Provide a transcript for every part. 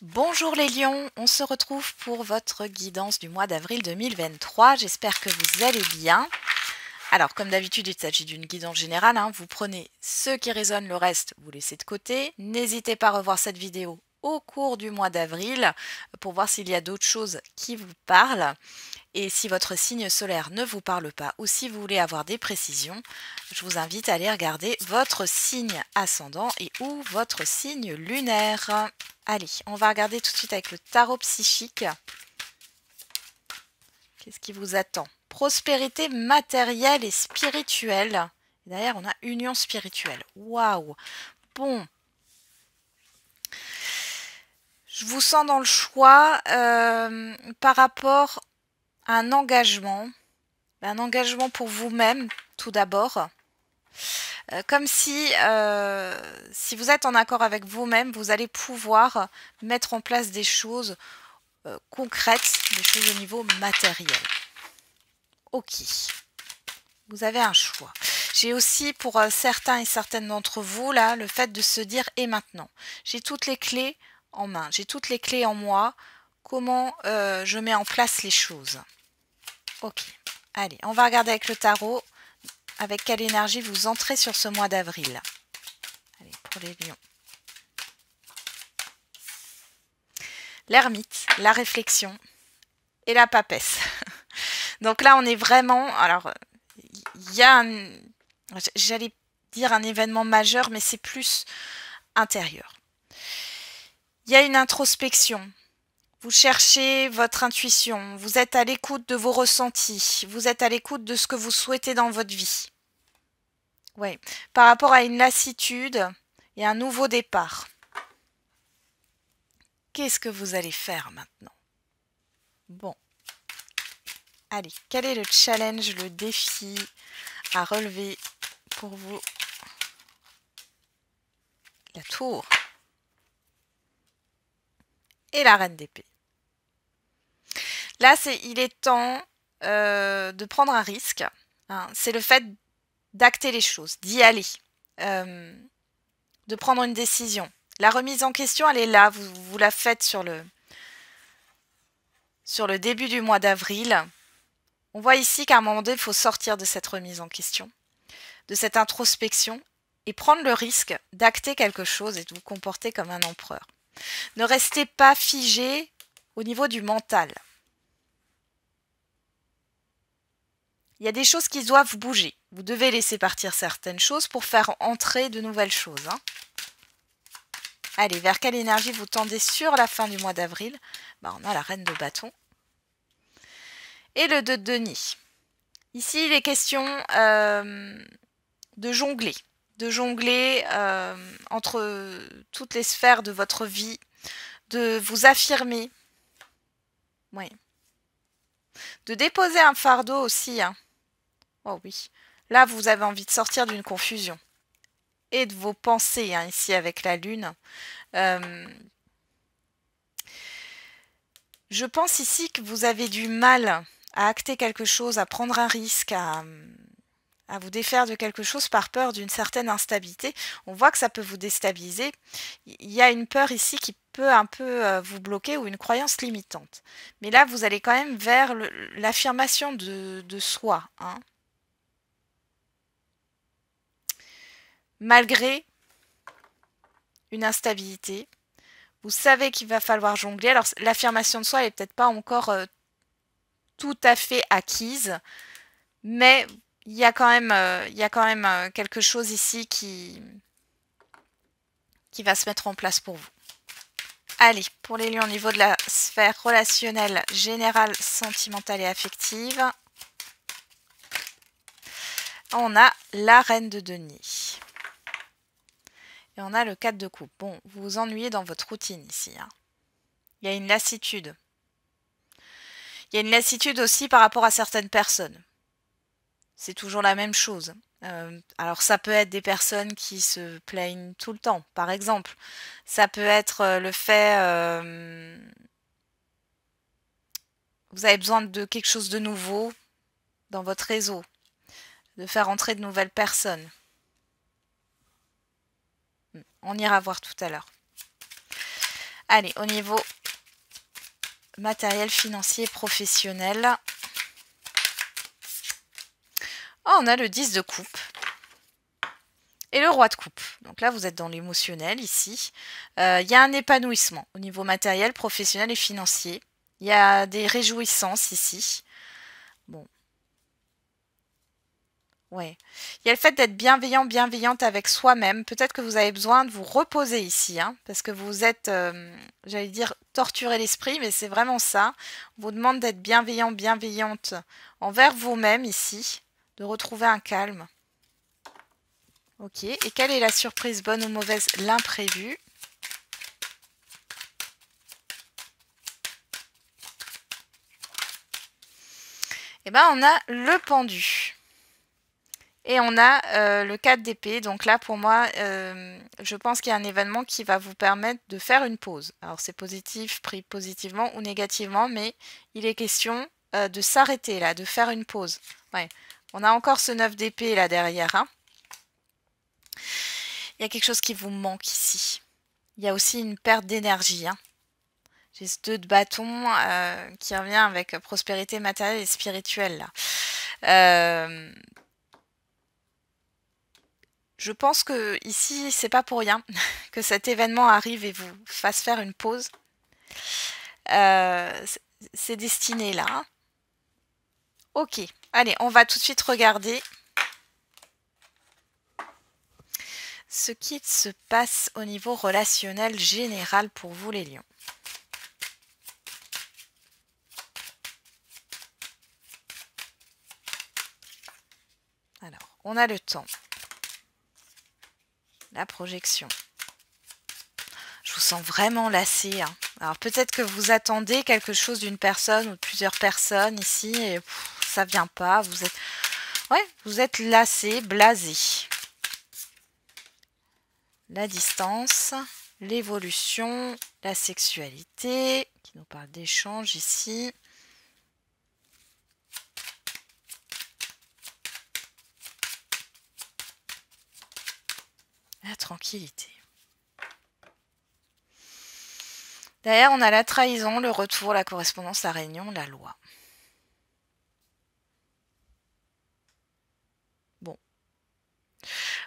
Bonjour les lions, on se retrouve pour votre guidance du mois d'avril 2023. J'espère que vous allez bien. Alors, comme d'habitude, il s'agit d'une guidance générale. Vous prenez ce qui résonne, le reste, vous laissez de côté. N'hésitez pas à revoir cette vidéo au cours du mois d'avril pour voir s'il y a d'autres choses qui vous parlent. Et si votre signe solaire ne vous parle pas ou si vous voulez avoir des précisions, je vous invite à aller regarder votre signe ascendant et ou votre signe lunaire. Allez, on va regarder tout de suite avec le tarot psychique. Qu'est-ce qui vous attend? Prospérité matérielle et spirituelle. Et derrière, on a union spirituelle. Waouh! Bon. Je vous sens dans le choix par rapport à un engagement pour vous-même, tout d'abord. Comme si vous êtes en accord avec vous-même, vous allez pouvoir mettre en place des choses concrètes, des choses au niveau matériel. Ok, vous avez un choix. J'ai aussi pour certains et certaines d'entre vous, là, le fait de se dire « et maintenant ». J'ai toutes les clés en main, j'ai toutes les clés en moi. Comment je mets en place les choses? Ok, allez, on va regarder avec le tarot. Avec quelle énergie vous entrez sur ce mois d'avril? Allez, pour les lions. L'ermite, la réflexion et la papesse. Donc là, on est vraiment... Alors, il y a j'allais dire un événement majeur, mais c'est plus intérieur. Il y a une introspection. Vous cherchez votre intuition, vous êtes à l'écoute de vos ressentis, vous êtes à l'écoute de ce que vous souhaitez dans votre vie. Oui, par rapport à une lassitude et un nouveau départ. Qu'est-ce que vous allez faire maintenant? Bon. Allez, quel est le challenge, le défi à relever pour vous? La tour. Et la reine d'épée. Là, il est temps de prendre un risque. C'est le fait d'acter les choses, d'y aller, de prendre une décision. La remise en question, elle est là. Vous la faites sur le début du mois d'avril. On voit ici qu'à un moment donné, il faut sortir de cette remise en question, de cette introspection et prendre le risque d'acter quelque chose et de vous comporter comme un empereur. Ne restez pas figé au niveau du mental. Il y a des choses qui doivent bouger. Vous devez laisser partir certaines choses pour faire entrer de nouvelles choses. Allez, vers quelle énergie vous tendez sur la fin du mois d'avril? On a la reine de bâton. Et le 2 de denier. Ici, il est question de jongler. De jongler entre toutes les sphères de votre vie. De vous affirmer. Oui. De déposer un fardeau aussi. Oh oui. Là, vous avez envie de sortir d'une confusion. Et de vos pensées, ici avec la lune. Je pense ici que vous avez du mal à acter quelque chose, à prendre un risque, à vous défaire de quelque chose par peur d'une certaine instabilité. On voit que ça peut vous déstabiliser. Il y a une peur ici qui peut un peu vous bloquer ou une croyance limitante. Mais là, vous allez quand même vers l'affirmation de soi. Malgré une instabilité, vous savez qu'il va falloir jongler. Alors, l'affirmation de soi n'est peut-être pas encore tout à fait acquise, mais il y a quand même quelque chose ici qui va se mettre en place pour vous. Allez, pour les lions au niveau de la sphère relationnelle, générale, sentimentale et affective, on a la reine de denier. Et on a le 4 de coupe. Bon, vous vous ennuyez dans votre routine ici. Il y a une lassitude. Il y a une lassitude aussi par rapport à certaines personnes. c'est toujours la même chose. Alors ça peut être des personnes qui se plaignent tout le temps, par exemple. Ça peut être le fait, vous avez besoin de quelque chose de nouveau dans votre réseau, de faire entrer de nouvelles personnes. On ira voir tout à l'heure. Allez, au niveau matériel, financier, professionnel. Oh, on a le 10 de coupe. Et le roi de coupe. Donc là, vous êtes dans l'émotionnel ici. Il y a un épanouissement au niveau matériel, professionnel et financier. Il y a des réjouissances ici. Bon. Ouais. Il y a le fait d'être bienveillant, bienveillante avec soi-même. Peut-être que vous avez besoin de vous reposer ici, hein, parce que vous êtes, j'allais dire, torturé l'esprit, mais c'est vraiment ça. On vous demande d'être bienveillant, bienveillante envers vous-même ici, de retrouver un calme. Ok, et quelle est la surprise, bonne ou mauvaise? L'imprévu. Et ben on a le pendu. Et on a le 4 d'épée. Donc là, pour moi, je pense qu'il y a un événement qui va vous permettre de faire une pause. Alors c'est positif, pris positivement ou négativement, mais il est question de s'arrêter là, de faire une pause. Ouais. On a encore ce 9 d'épée là derrière, hein. Il y a quelque chose qui vous manque ici. Il y a aussi une perte d'énergie, hein. J'ai ce 2 de bâton qui revient avec prospérité matérielle et spirituelle là. Je pense que ici, c'est pas pour rien que cet événement arrive et vous fasse faire une pause. C'est destiné là, hein. Ok, allez, on va tout de suite regarder ce qui se passe au niveau relationnel général pour vous les lions. Alors, on a le temps. La projection. Je vous sens vraiment lassé, hein. Alors peut-être que vous attendez quelque chose d'une personne ou de plusieurs personnes ici et ça vient pas. Vous êtes lassé, blasé. La distance, l'évolution, la sexualité, qui nous parle d'échange ici. La tranquillité. Derrière, on a la trahison, le retour, la correspondance, la réunion, la loi. Bon.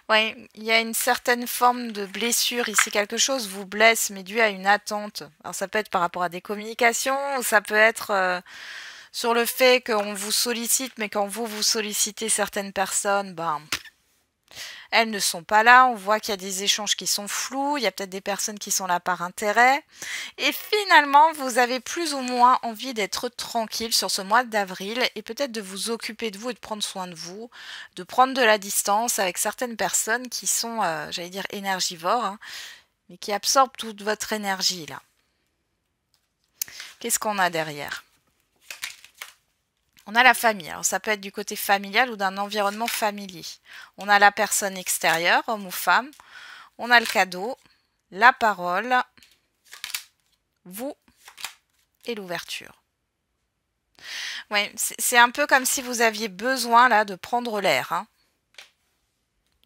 Oui, il y a une certaine forme de blessure ici. Quelque chose vous blesse, mais dû à une attente. Alors ça peut être par rapport à des communications, ou ça peut être sur le fait qu'on vous sollicite, mais quand vous sollicitez certaines personnes, ben, elles ne sont pas là. On voit qu'il y a des échanges qui sont flous. Il y a peut-être des personnes qui sont là par intérêt. Et finalement, vous avez plus ou moins envie d'être tranquille sur ce mois d'avril et peut-être de vous occuper de vous et de prendre soin de vous, de prendre de la distance avec certaines personnes qui sont, j'allais dire, énergivores, hein, mais qui absorbent toute votre énergie là. Qu'est-ce qu'on a derrière? On a la famille. Alors ça peut être du côté familial ou d'un environnement familier. On a la personne extérieure, homme ou femme. On a le cadeau, la parole, vous et l'ouverture. Oui, c'est un peu comme si vous aviez besoin là de prendre l'air, hein.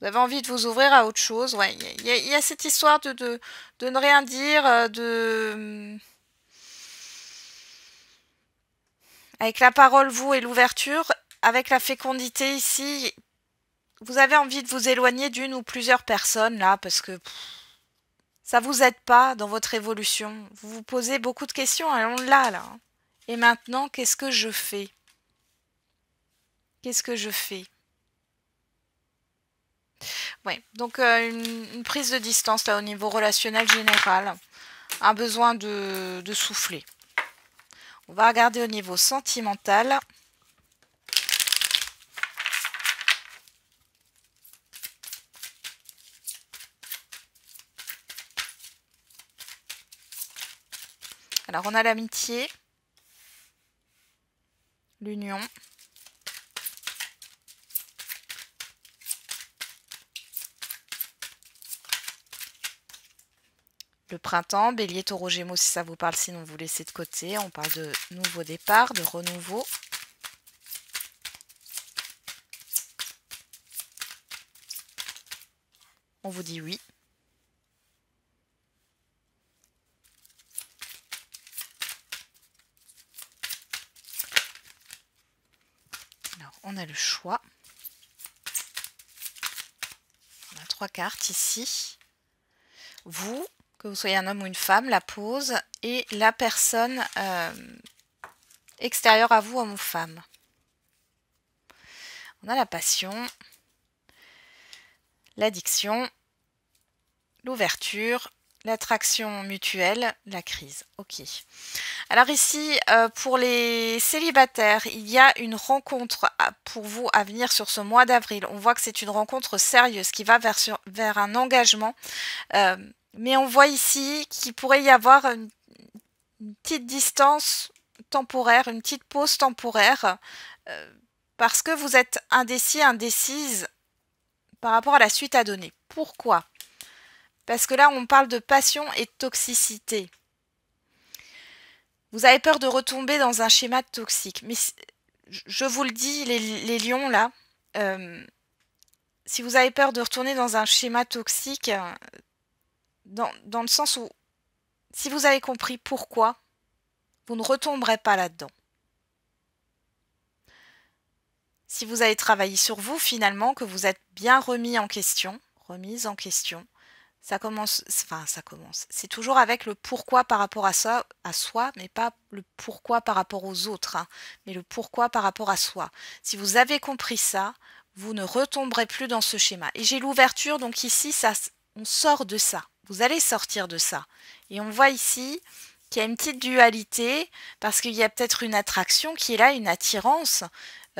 Vous avez envie de vous ouvrir à autre chose. Ouais, il y a cette histoire de ne rien dire, avec la parole, vous et l'ouverture, avec la fécondité ici, vous avez envie de vous éloigner d'une ou plusieurs personnes là parce que ça vous aide pas dans votre évolution. Vous vous posez beaucoup de questions et on l'a là, hein. Et maintenant, qu'est-ce que je fais? Qu'est-ce que je fais? Oui, donc une prise de distance là au niveau relationnel général, un besoin de souffler. On va regarder au niveau sentimental. Alors on a l'amitié, l'union, Le printemps, Bélier, Taureau, Gémeaux, si ça vous parle, sinon vous laissez de côté. On parle de nouveau départ, de renouveau. On vous dit oui. Alors, on a le choix. On a 3 cartes ici. Vous, que vous soyez un homme ou une femme, la pose, et la personne extérieure à vous, homme ou femme. On a la passion, l'addiction, l'ouverture, l'attraction mutuelle, la crise. Ok. Alors ici, pour les célibataires, il y a une rencontre pour vous à venir sur ce mois d'avril. On voit que c'est une rencontre sérieuse qui va vers un engagement. Mais on voit ici qu'il pourrait y avoir une petite distance temporaire, une petite pause temporaire, parce que vous êtes indécis, indécise par rapport à la suite à donner. Pourquoi ? Parce que là, on parle de passion et de toxicité. Vous avez peur de retomber dans un schéma toxique. Mais je vous le dis, les lions, là, si vous avez peur de retourner dans un schéma toxique, dans le sens où, si vous avez compris pourquoi, vous ne retomberez pas là-dedans. Si vous avez travaillé sur vous, finalement, que vous êtes bien remise en question, ça commence. C'est toujours avec le pourquoi par rapport à ça, à soi, mais pas le pourquoi par rapport aux autres, hein, mais le pourquoi par rapport à soi. Si vous avez compris ça, vous ne retomberez plus dans ce schéma. Et j'ai l'ouverture, donc ici, on sort de ça. Vous allez sortir de ça. Et on voit ici qu'il y a une petite dualité, parce qu'il y a peut-être une attraction qui est là, une attirance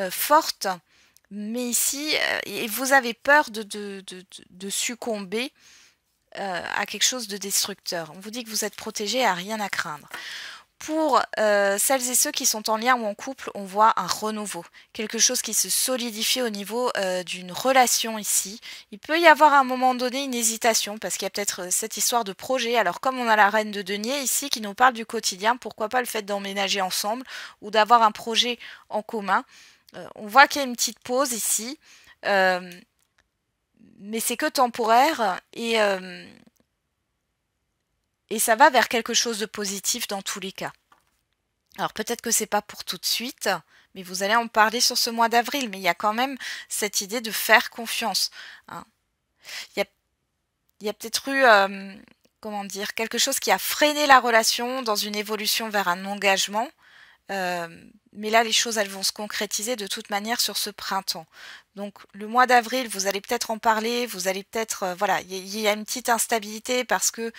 forte, mais ici, et vous avez peur de succomber à quelque chose de destructeur. On vous dit que vous êtes protégé, à rien à craindre. Pour celles et ceux qui sont en lien ou en couple, on voit un renouveau, quelque chose qui se solidifie au niveau d'une relation ici. Il peut y avoir à un moment donné une hésitation parce qu'il y a peut-être cette histoire de projet. Alors comme on a la reine de denier ici qui nous parle du quotidien, pourquoi pas le fait d'emménager ensemble ou d'avoir un projet en commun. On voit qu'il y a une petite pause ici, mais c'est que temporaire et ça va vers quelque chose de positif dans tous les cas. Alors peut-être que c'est pas pour tout de suite, mais vous allez en parler sur ce mois d'avril. Mais il y a quand même cette idée de faire confiance. Hein. Il y a peut-être eu, comment dire, quelque chose qui a freiné la relation dans une évolution vers un engagement. Mais là, les choses, elles vont se concrétiser de toute manière sur ce printemps. Donc, le mois d'avril, vous allez peut-être en parler, vous allez peut-être, voilà, il y a une petite instabilité parce que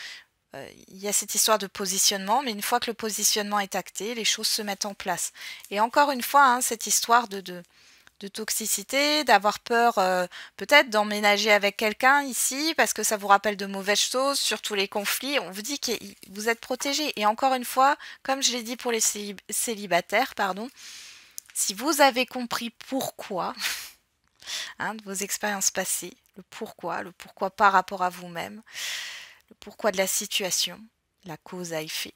il y a cette histoire de positionnement, mais une fois que le positionnement est acté, les choses se mettent en place. Et encore une fois, hein, cette histoire de toxicité, d'avoir peur peut-être d'emménager avec quelqu'un ici parce que ça vous rappelle de mauvaises choses, surtout les conflits, on vous dit que vous êtes protégé. Et encore une fois, comme je l'ai dit pour les célibataires, pardon, si vous avez compris pourquoi, hein, de vos expériences passées, le pourquoi par rapport à vous-même, le pourquoi de la situation, la cause à effet,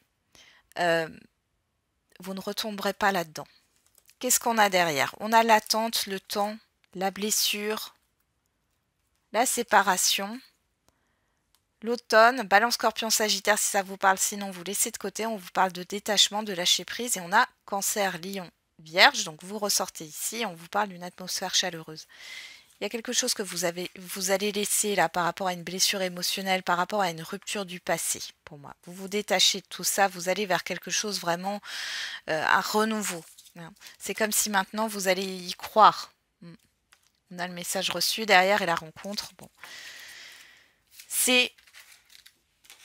vous ne retomberez pas là-dedans. Qu'est-ce qu'on a derrière? On a l'attente, le temps, la blessure, la séparation, l'automne, Balance, Scorpion, Sagittaire si ça vous parle, sinon vous laissez de côté. On vous parle de détachement, de lâcher prise et on a Cancer, Lion, Vierge. Donc vous ressortez ici, on vous parle d'une atmosphère chaleureuse. Il y a quelque chose que vous allez laisser là par rapport à une blessure émotionnelle, par rapport à une rupture du passé, pour moi. Vous vous détachez de tout ça, vous allez vers quelque chose vraiment, un renouveau. C'est comme si maintenant vous allez y croire. On a le message reçu derrière et la rencontre. Bon. C'est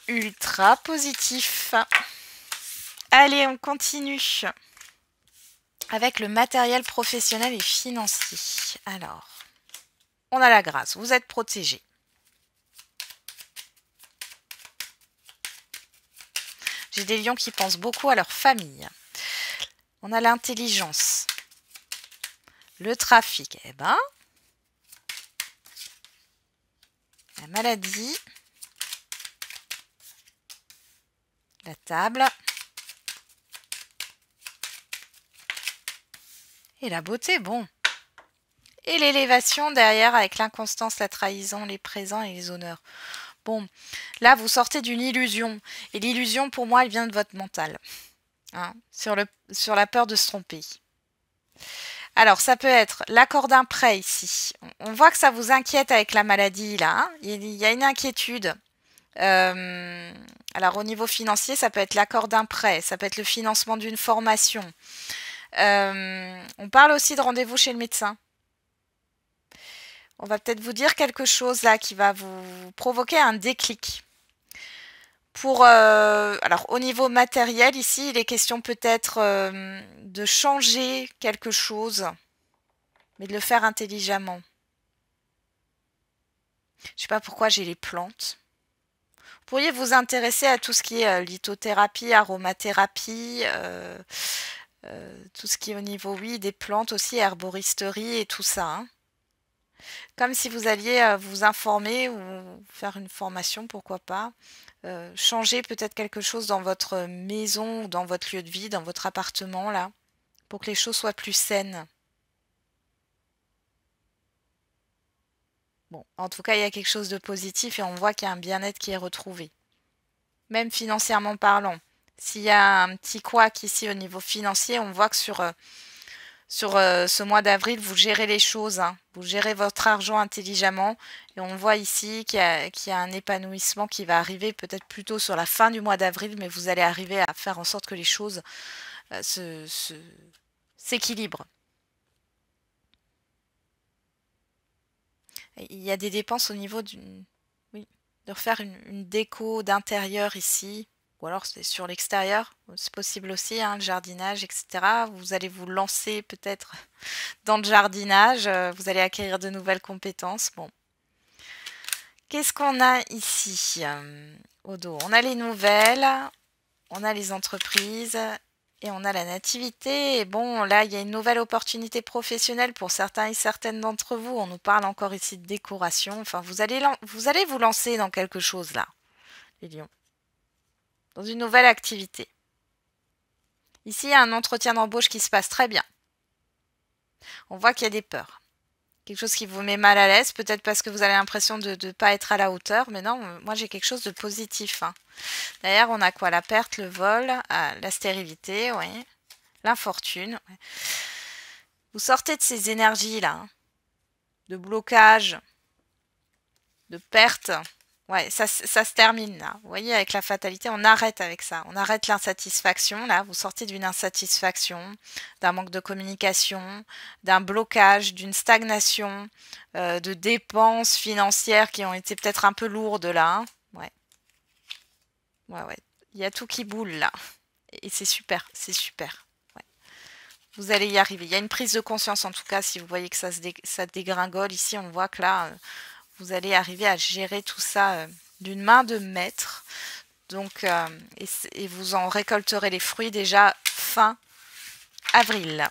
ultra positif. Allez, on continue avec le matériel professionnel et financier. Alors, on a la grâce, vous êtes protégé. J'ai des lions qui pensent beaucoup à leur famille. On a l'intelligence. Le trafic, eh ben, la maladie, La table. Et la beauté, bon. Et l'élévation derrière avec l'inconstance, la trahison, les présents et les honneurs. Bon, là, vous sortez d'une illusion. Et l'illusion, pour moi, elle vient de votre mental. Hein, sur la peur de se tromper. Alors, ça peut être l'accord d'un prêt ici. On voit que ça vous inquiète avec la maladie, là. Hein. Il y a une inquiétude. Alors, au niveau financier, ça peut être l'accord d'un prêt. Ça peut être le financement d'une formation. On parle aussi de rendez-vous chez le médecin. On va peut-être vous dire quelque chose là qui va vous provoquer un déclic. Alors au niveau matériel ici, il est question peut-être de changer quelque chose, mais de le faire intelligemment. Je ne sais pas pourquoi j'ai les plantes. Vous pourriez vous intéresser à tout ce qui est lithothérapie, aromathérapie, tout ce qui est au niveau, oui, des plantes aussi, herboristerie et tout ça. Hein. Comme si vous alliez vous informer ou faire une formation, pourquoi pas. Changer peut-être quelque chose dans votre maison ou dans votre lieu de vie, dans votre appartement, là, pour que les choses soient plus saines. Bon, en tout cas, il y a quelque chose de positif et on voit qu'il y a un bien-être qui est retrouvé. Même financièrement parlant. S'il y a un petit couac ici au niveau financier, on voit que sur ce mois d'avril, vous gérez les choses, hein. Vous gérez votre argent intelligemment. Et on voit ici qu'il y a un épanouissement qui va arriver peut-être plutôt sur la fin du mois d'avril, mais vous allez arriver à faire en sorte que les choses s'équilibrent. Il y a des dépenses au niveau oui, de refaire une déco d'intérieur ici. Ou alors c'est sur l'extérieur, c'est possible aussi, hein, le jardinage, etc. Vous allez vous lancer peut-être dans le jardinage, vous allez acquérir de nouvelles compétences. Bon. Qu'est-ce qu'on a ici au dos? On a les nouvelles, on a les entreprises et on a la nativité. Et bon, là, il y a une nouvelle opportunité professionnelle pour certains et certaines d'entre vous. On nous parle encore ici de décoration. Enfin, vous allez vous lancer dans quelque chose là, les lions. Dans une nouvelle activité. Ici, il y a un entretien d'embauche qui se passe très bien. On voit qu'il y a des peurs. Quelque chose qui vous met mal à l'aise, peut-être parce que vous avez l'impression de ne pas être à la hauteur, mais non, moi j'ai quelque chose de positif. Hein. D'ailleurs, on a quoi? La perte, le vol, la stérilité, oui. L'infortune. Ouais. Vous sortez de ces énergies-là, hein, de blocage, de perte. Ouais, ça se termine là. Vous voyez, avec la fatalité, on arrête avec ça. On arrête l'insatisfaction. Là, vous sortez d'une insatisfaction, d'un manque de communication, d'un blocage, d'une stagnation, de dépenses financières qui ont été peut-être un peu lourdes là. Hein. Ouais. Ouais. Il y a tout qui boule là. Et c'est super, c'est super. Ouais. Vous allez y arriver. Il y a une prise de conscience en tout cas, si vous voyez que ça dégringole. Ici, on voit que là... vous allez arriver à gérer tout ça d'une main de maître. Donc, et vous en récolterez les fruits déjà fin avril.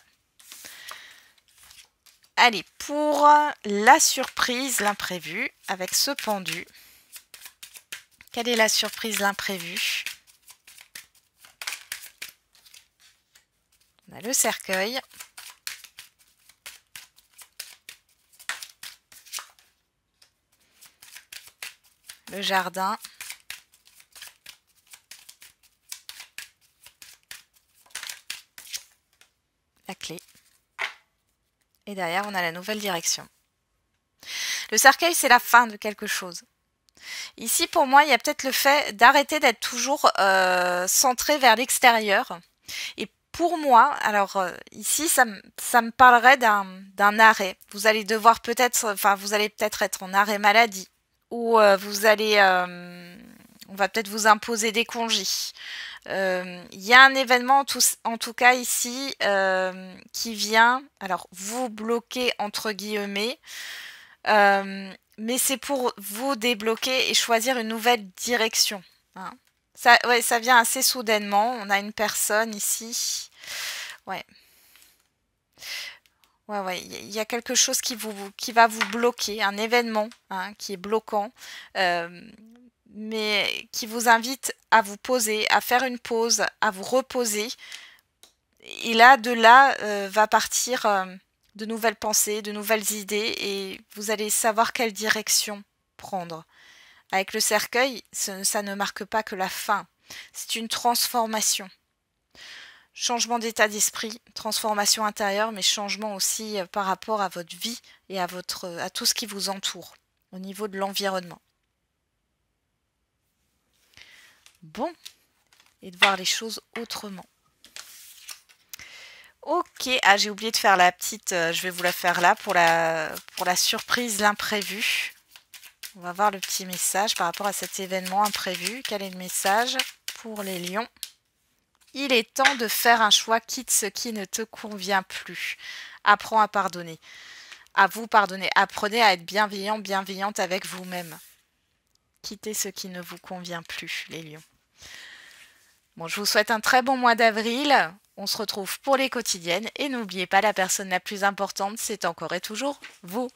Allez, pour la surprise, l'imprévu, avec ce pendu. Quelle est la surprise, l'imprévu? On a le cercueil. Le jardin. La clé. Et derrière, on a la nouvelle direction. Le cercueil, c'est la fin de quelque chose. Ici, pour moi, il y a peut-être le fait d'arrêter d'être toujours centré vers l'extérieur. Et pour moi, alors ici, ça me parlerait d'un arrêt. Vous allez devoir peut-être, enfin, vous allez peut-être être en arrêt maladie. Ou vous allez, on va peut-être vous imposer des congés. Il y a un événement, en tout cas ici, qui vient, alors vous bloquer entre guillemets, mais c'est pour vous débloquer et choisir une nouvelle direction. Hein. Ça vient assez soudainement. On a une personne ici. Ouais. Ouais. Il y a quelque chose qui va vous bloquer, un événement hein, qui est bloquant. mais qui vous invite à vous poser, à faire une pause, à vous reposer. Et là, de là, va partir de nouvelles pensées, de nouvelles idées, et vous allez savoir quelle direction prendre. Avec le cercueil, ça ne marque pas que la fin, c'est une transformation. Changement d'état d'esprit, transformation intérieure, mais changement aussi par rapport à votre vie et à tout ce qui vous entoure, au niveau de l'environnement. Bon, et de voir les choses autrement. Ok, ah j'ai oublié de faire la petite, je vais vous la faire là pour la surprise, l'imprévu. On va voir le petit message par rapport à cet événement imprévu. Quel est le message pour les lions? Il est temps de faire un choix, quitte ce qui ne te convient plus. Apprends à pardonner. À vous pardonner. Apprenez à être bienveillant, bienveillante avec vous-même. Quittez ce qui ne vous convient plus, les lions. Bon, je vous souhaite un très bon mois d'avril. On se retrouve pour les quotidiennes. Et n'oubliez pas, la personne la plus importante, c'est encore et toujours vous.